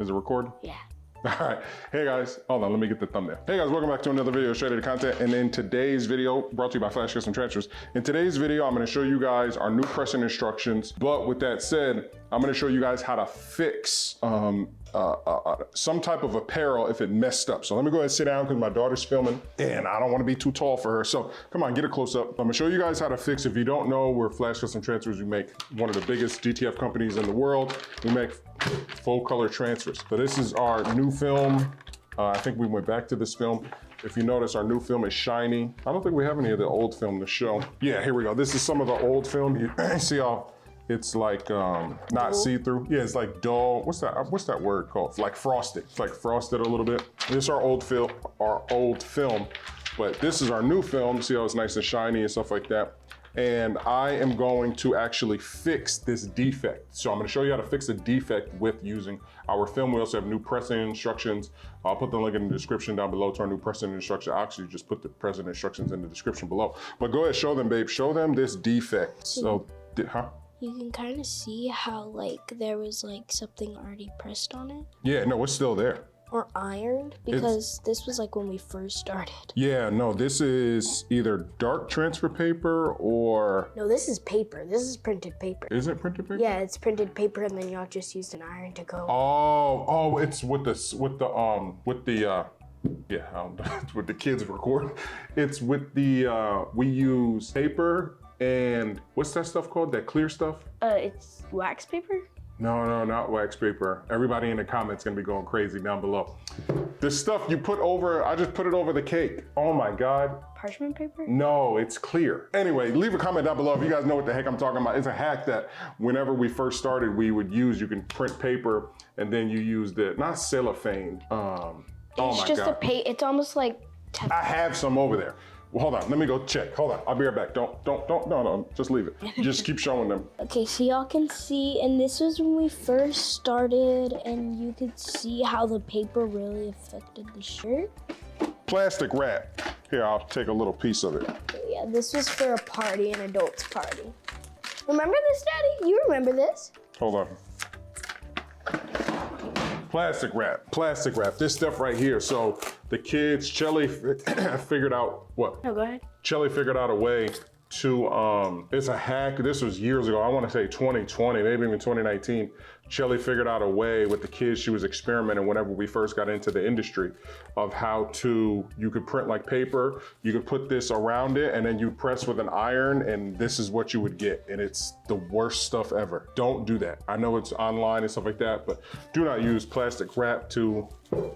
Is it recording? Yeah. All right. Hey guys, hold on, let me get the thumbnail. Hey guys, welcome back to another video, Straight to the Content. And in today's video, brought to you by Flash Custom Transfers. In today's video, I'm gonna show you guys our new pressing instructions. But with that said, I'm gonna show you guys how to fix some type of apparel if it messed up. So let me go ahead and sit down because my daughter's filming and I don't wanna be too tall for her. So come on, get a close up. I'm gonna show you guys how to fix. If you don't know, we're Flash Custom Transfers. We make one of the biggest DTF companies in the world. We make full color transfers. So this is our new film. I think we went back to this film. If you notice, our new film is shiny. I don't think we have any of the old film to show. Yeah, here we go. This is some of the old film. You see how it's like not see-through. Yeah, it's like dull. What's that word called? It's like frosted. It's like frosted a little bit. This is our old film, but this is our new film. See how it's nice and shiny and stuff like that. And I am going to actually fix this defect. So I'm gonna show you how to fix a defect with using our film. We also have new pressing instructions. I'll put the link in the description down below to our new pressing instruction. I'll actually just put the pressing instructions in the description below. But go ahead, show them, babe. Show them this defect. So, You can kind of see how like there was like something already pressed on it. Yeah, no, it's still there. Or ironed, because this was like when we first started. Yeah, no, this is either dark transfer paper or... No, this is paper. This is printed paper. Is it printed paper? Yeah, it's printed paper and then y'all just used an iron to go. Oh, it's with the kids record. It's with the, we use paper and what's that stuff called? That clear stuff? It's wax paper? No, not wax paper. Everybody in the comments gonna be going crazy down below. The stuff you put over, I just put it over the cake. Oh my God. Parchment paper? No, it's clear. Anyway, leave a comment down below if you guys know what the heck I'm talking about. It's a hack that whenever we first started, we would use. You can print paper and then you use the, not cellophane. Oh my God. It's almost like... I have some over there. Well, hold on, let me go check. Hold on, I'll be right back. No, just leave it. Just keep showing them. Okay, so y'all can see, and this was when we first started, and you could see how the paper really affected the shirt. Plastic wrap. Here, I'll take a little piece of it. Okay, yeah, this was for a party, an adult's party. Remember this, Daddy? You remember this? Hold on. Plastic wrap. This stuff right here. So the kids, Shelly figured out what? No, go ahead. Shelly figured out a way to, it's a hack. This was years ago. I want to say 2020, maybe even 2019. Shelly figured out a way with the kids. She was experimenting whenever we first got into the industry of how to, you could print like paper, you could put this around it and then you press with an iron and this is what you would get. And it's the worst stuff ever. Don't do that. I know it's online and stuff like that, but do not use plastic wrap to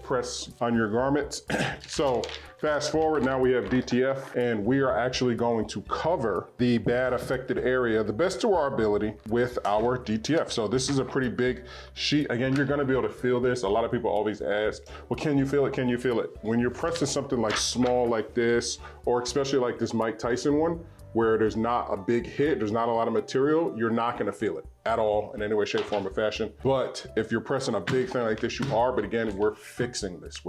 press on your garments. So fast forward, now we have DTF and we are actually going to cover the bad affected area, the best to our ability, with our DTF. So this is a pretty big sheet. Again, you're gonna be able to feel this. A lot of people always ask, well, can you feel it? Can you feel it? When you're pressing something like small like this, or especially like this Mike Tyson one, where there's not a big hit, there's not a lot of material, you're not gonna feel it at all in any way, shape, form, or fashion. But if you're pressing a big thing like this, you are, but again, we're fixing this.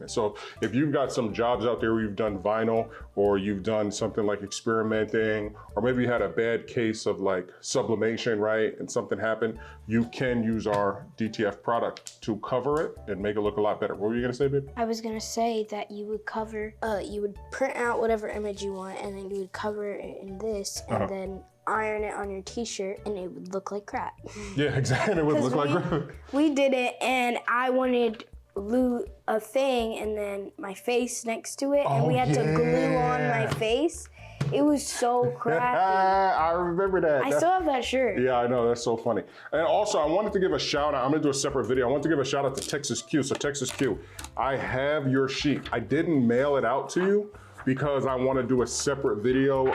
So if you've got some jobs out there where you've done vinyl, or you've done something like experimenting, or maybe you had a bad case of like sublimation, right? And something happened, you can use our DTF product to cover it and make it look a lot better. What were you gonna say, babe? I was gonna say that you would cover, you would print out whatever image you want and then you would cover it in this and then iron it on your t-shirt and it would look like crap. Yeah, exactly, it would look like crap. We did it and I wanted a thing and then my face next to it and we had to glue on my face. It was so crappy. I remember that. I still have that shirt. Yeah, I know, that's so funny. And also I wanted to give a shout out, I'm gonna do a separate video. I want to give a shout out to Texas Q. So Texas Q, I have your sheet. I didn't mail it out to you because I want to do a separate video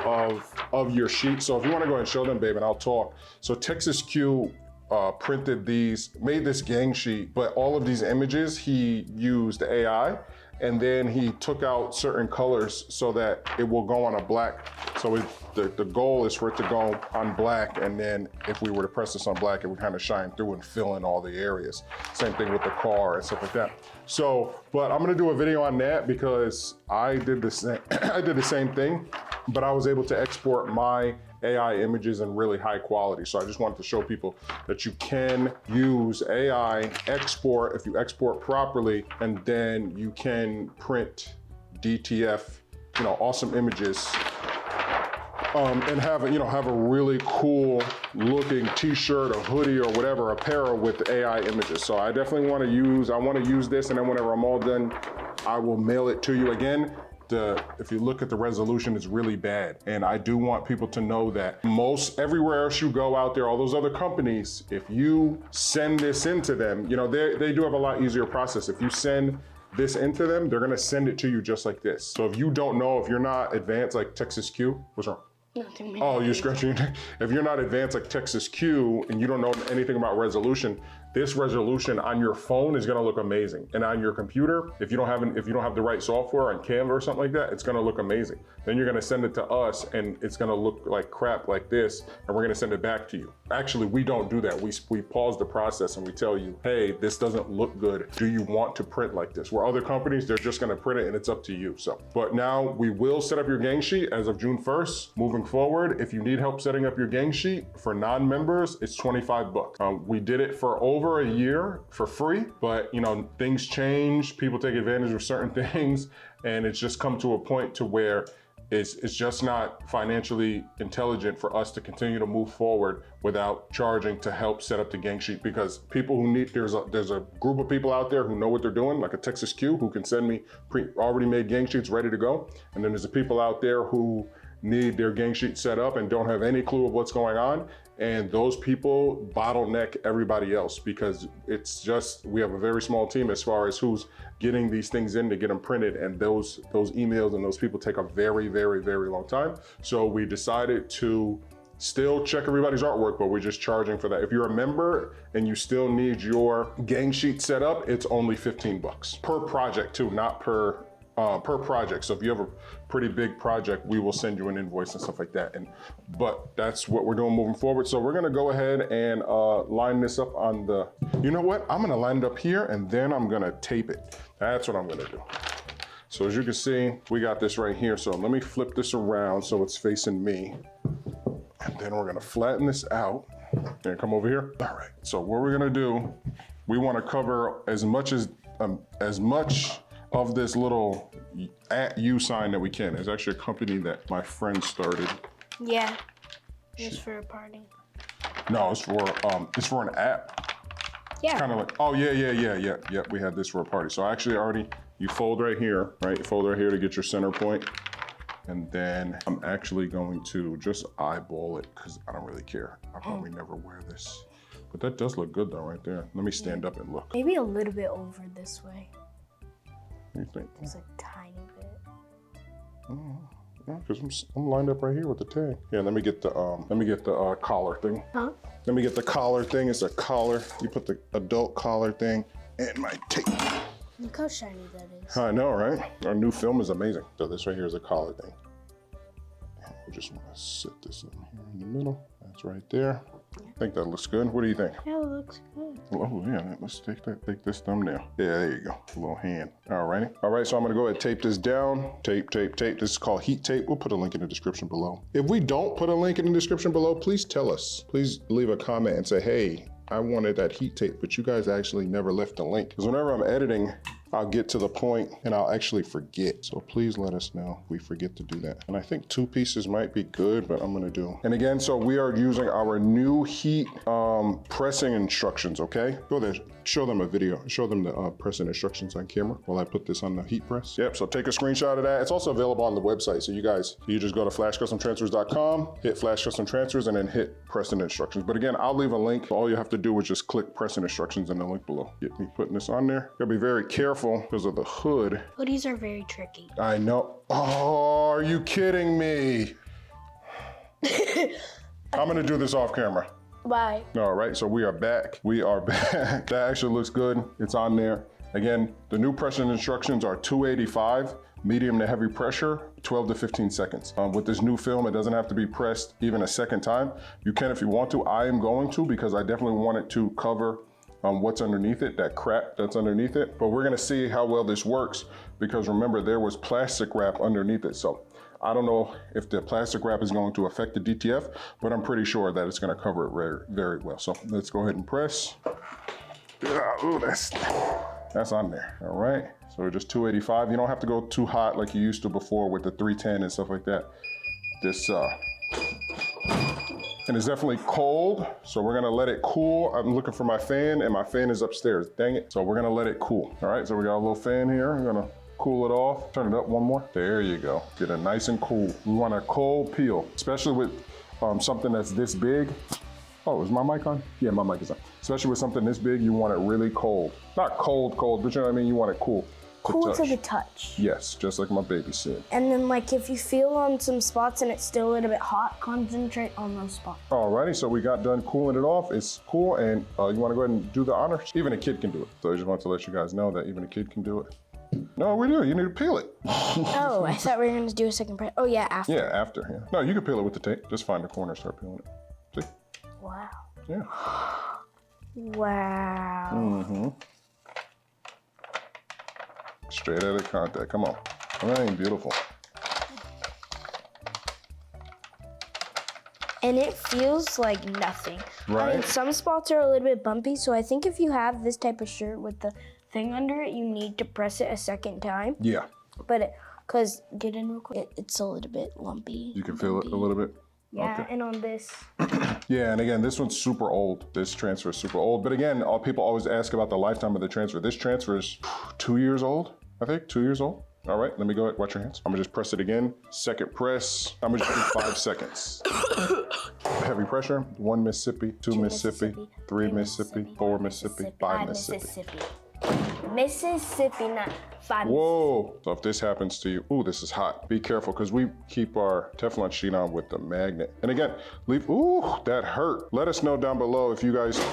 of your sheet. So if you want to go and show them, babe, and I'll talk. So Texas Q printed these, made this gang sheet, but all of these images, he used AI and then he took out certain colors so that it will go on a black. So the goal is for it to go on black, and then if we were to press this on black, it would kind of shine through and fill in all the areas. Same thing with the car and stuff like that. So, but I'm gonna do a video on that because I did the same thing. but I was able to export my AI images in really high quality. So I just wanted to show people that you can use AI export if you export properly, and then you can print DTF, awesome images, and have a really cool looking t-shirt or hoodie or whatever apparel with AI images. So I definitely want to use this, and then whenever I'm all done, I will mail it to you. Again, if you look at the resolution, it's really bad. And I do want people to know that everywhere else you go out there, all those other companies, if you send this into them, they do have a lot easier process. If you send this into them, they're gonna send it to you just like this. So if you don't know, if you're not advanced like Texas Q, what's wrong? Nothing. Oh, you're scratching your neck. If you're not advanced like Texas Q and you don't know anything about resolution, this resolution on your phone is gonna look amazing. And on your computer, if you don't have the right software on Canva or something like that, it's gonna look amazing. Then you're gonna send it to us and it's gonna look like crap like this, and we're gonna send it back to you. Actually, we don't do that. We pause the process and we tell you, hey, this doesn't look good. Do you want to print like this? Where other companies, they're just gonna print it and it's up to you. So, but now we will set up your gang sheet as of June 1st. Moving forward, if you need help setting up your gang sheet for non-members, it's 25 bucks. We did it for over a year for free, but things change, people take advantage of certain things, and it's just come to a point to where it's just not financially intelligent for us to continue to move forward without charging to help set up the gang sheet, because people who need, there's a group of people out there who know what they're doing, like a Texas Q, who can send me already made gang sheets ready to go. And then there's the people out there who need their gang sheet set up and don't have any clue of what's going on. And those people bottleneck everybody else, because we have a very small team as far as who's getting these things in to get them printed. And those emails and those people take a very, very, very long time. So we decided to still check everybody's artwork, but we're just charging for that. If you're a member and you still need your gang sheet set up, it's only 15 bucks per project too, not per project. So if you have a pretty big project, we will send you an invoice and stuff like that. But that's what we're doing moving forward. So we're gonna go ahead and line this up on you know what? I'm gonna line it up here and then I'm gonna tape it. That's what I'm gonna do. So as you can see, we got this right here. So let me flip this around so it's facing me. And then we're gonna flatten this out. And come over here. All right, so what we're gonna do, we wanna cover as much of this little @ sign that we can. It's actually a company that my friend started. Yeah, it's for a party. No, it's for an app. Yeah. Kind of like, oh yeah, we had this for a party. So actually you fold right here, right? You fold right here to get your center point. And then I'm actually going to just eyeball it because I don't really care. I probably never wear this. But that does look good though right there. Let me stand up and look. Maybe a little bit over this way. What do you think? Just a tiny bit. Yeah, because I'm lined up right here with the tag. Yeah, let me get the collar thing. Huh? Let me get the collar thing. It's a collar. You put the adult collar thing and my tape. Look how shiny that is. I know, right? Our new film is amazing. So this right here is a collar thing. We just want to sit this in here in the middle. That's right there. I think that looks good. What do you think? Yeah, it looks good. Oh yeah, let's take this thumbnail. Yeah, there you go, a little hand. Alrighty. All right, so I'm gonna go ahead and tape this down. Tape. This is called heat tape. We'll put a link in the description below. If we don't put a link in the description below, please tell us. Please leave a comment and say, hey, I wanted that heat tape, but you guys actually never left a link. Because whenever I'm editing, I'll get to the point and I'll actually forget. So please let us know if we forget to do that. And I think 2 pieces might be good, but I'm gonna do. And again, so we are using our new heat pressing instructions, okay? Go there, show them a video, show them the pressing instructions on camera while I put this on the heat press. Yep, so take a screenshot of that. It's also available on the website. So you just go to flashcustomtransfers.com, hit Flash Custom Transfers, and then hit pressing instructions. But again, I'll leave a link. All you have to do is just click pressing instructions in the link below. Get me putting this on there. Gotta be very careful because of the hood. Hoodies are very tricky. I know. Oh, are you kidding me? I'm gonna do this off camera. Bye. All right, so we are back. That actually looks good. It's on there. Again, the new pressing instructions are 285, medium to heavy pressure, 12 to 15 seconds. With this new film, it doesn't have to be pressed even a second time. You can if you want to. I am going to because I definitely want it to cover what's underneath it, that crap that's underneath it. But we're gonna see how well this works because remember, there was plastic wrap underneath it. So I don't know if the plastic wrap is going to affect the DTF, but I'm pretty sure that it's gonna cover it very, very well. So let's go ahead and press. Ooh, that's on there, all right? So we're just 285. You don't have to go too hot like you used to before with the 310 and stuff like that. This, and it's definitely cold, so we're gonna let it cool. I'm looking for my fan, and my fan is upstairs, dang it. So we're gonna let it cool. All right, so we got a little fan here. I'm gonna cool it off. Turn it up one more. There you go. Get it nice and cool. We want a cold peel, especially with something that's this big. Oh, is my mic on? Yeah, my mic is on. Especially with something this big, you want it really cold. Not cold, but you know what I mean? You want it cool. Cool to the touch. Yes, just like my baby said. And then like if you feel on some spots and it's still a little bit hot, concentrate on those spots. Alrighty, so we got done cooling it off. It's cool, and you wanna go ahead and do the honors? Even a kid can do it. So I just want to let you guys know that even a kid can do it. No, we do, you need to peel it. Oh, I thought we were gonna do a second press. Oh yeah, after. Yeah, after, yeah. No, you can peel it with the tape. Just find the corner and start peeling it. See? Wow. Yeah. Wow. Mm-hmm. Straight out of contact, come on. That ain't beautiful. And it feels like nothing. Right. I mean, some spots are a little bit bumpy, so I think if you have this type of shirt with the thing under it, you need to press it a second time. Yeah. But, cause get in real quick, it's a little bit lumpy. You can feel it a little bit? Yeah, Okay. and on this. Yeah, and again, this one's super old. This transfer is super old. But again, people always ask about the lifetime of the transfer. This transfer is 2 years old, I think, 2 years old. All right, let me go ahead, watch your hands. I'm gonna just press it again. Second press, I'm gonna just do 5 seconds. Heavy pressure, 1 Mississippi, 2 Mississippi, 3 Mississippi, 4 Mississippi, 5 Mississippi. Mississippi, not 5 Whoa, so if this happens to you, ooh, this is hot. Be careful, because we keep our Teflon sheet on with the magnet. And again, ooh, that hurt. Let us know down below if you guys,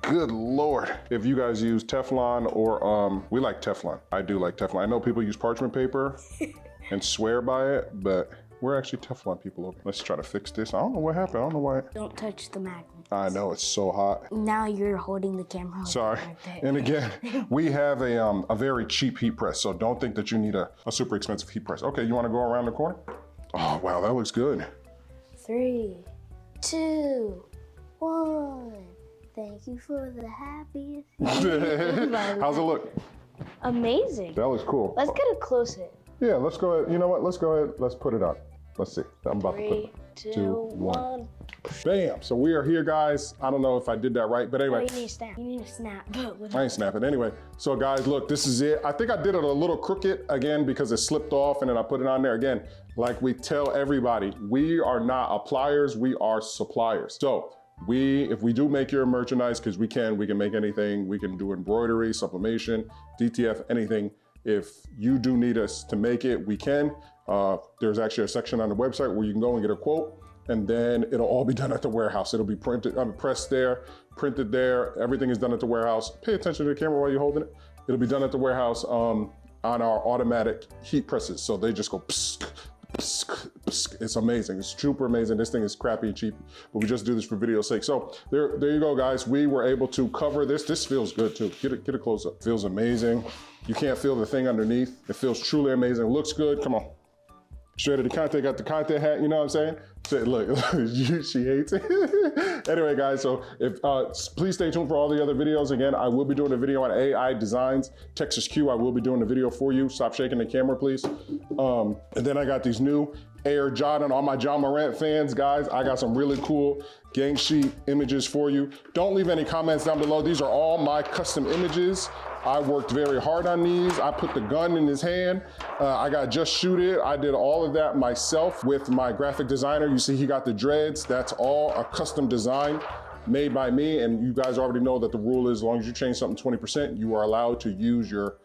good Lord, if you guys use Teflon or, we like Teflon. I do like Teflon. I know people use parchment paper and swear by it, but we're actually Teflon people over here. Let's try to fix this. I don't know what happened. I don't know why. Don't touch the magnet. I know, it's so hot. Now you're holding the camera. Sorry. And again, we have a very cheap heat press, so don't think that you need a super expensive heat press. Okay, you wanna go around the corner? Oh, wow, that looks good. 3, 2, 1. Thank you for the happiest. How's it look? Amazing. That looks cool. Let's get a close hit. Yeah, let's go ahead. You know what? Let's go ahead. Let's put it on. Let's see. I'm about to put 3, it. 2, 1. Bam. So we are here, guys. I don't know if I did that right, but anyway. Oh, you need to snap. You need to snap. I ain't snapping. Anyway, so guys, look, this is it. I think I did it a little crooked again because it slipped off and then I put it on there again. Like we tell everybody, we are not appliers, we are suppliers. So if we do make your merchandise, because we can make anything. We can do embroidery, sublimation, DTF, anything. If you do need us to make it, we can. There's actually a section on the website where you can go and get a quote, and then it'll all be done at the warehouse. It'll be pressed there, printed there. Everything is done at the warehouse. Pay attention to the camera while you're holding it. It'll be done at the warehouse on our automatic heat presses. So they just go psk, psk, psk. It's amazing. It's super amazing. This thing is crappy and cheap, but we just do this for video's sake. So there you go, guys. We were able to cover this. This feels good too. Get a close up. Feels amazing. You can't feel the thing underneath. It feels truly amazing. It looks good. Come on. Straight to the content, got the content hat, you know what I'm saying? So, look, she hates it. Anyway, guys, so please stay tuned for all the other videos. Again, I will be doing a video on AI designs, Texas Q. I will be doing a video for you. Stop shaking the camera, please. And then I got these new Air Jordan, all my John Morant fans, guys. I got some really cool gang sheet images for you. Don't leave any comments down below. These are all my custom images. I worked very hard on these. I put the gun in his hand. I got Just Shoot It. I did all of that myself with my graphic designer. You see he got the dreads. That's all a custom design made by me. And you guys already know that the rule is as long as you change something 20%, you are allowed to use your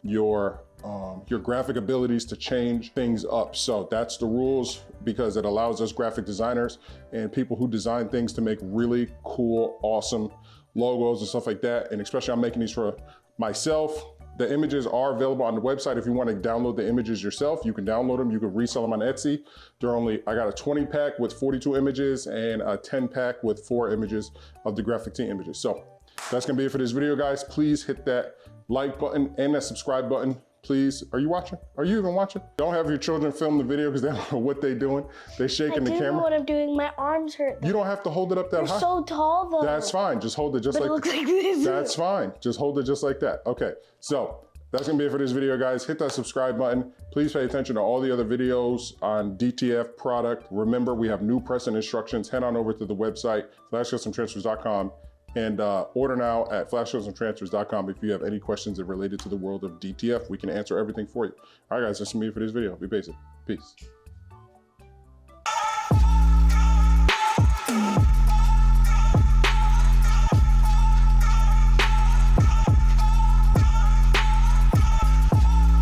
graphic abilities to change things up. So that's the rules, because it allows us graphic designers and people who design things to make really cool, awesome logos and stuff like that. And especially I'm making these for myself. The images are available on the website. If you want to download the images yourself, you can download them. You can resell them on Etsy. I got a 20 pack with 42 images and a 10 pack with 4 images of the graphic tee images. So that's gonna be it for this video, guys. Please hit that like button and that subscribe button. please, are you watching? Are you even watching? Don't have your children film the video because they don't know what they're doing. They're shaking the I do know camera. what I'm doing. My arms hurt. You don't have to hold it up that high. You're so tall though. That's fine. Just hold it just But like it looks like this. That's fine. Just hold it just like that. Okay, so that's gonna be it for this video, guys. Hit that subscribe button. Please pay attention to all the other videos on DTF product. Remember, we have new pressing instructions. Head on over to the website, flashcustomtransfers.com, and order now at flashcustomtransfers.com if you have any questions that are related to the world of DTF. We can answer everything for you. All right, guys, that's gonna be it for this video. Be basic. Peace.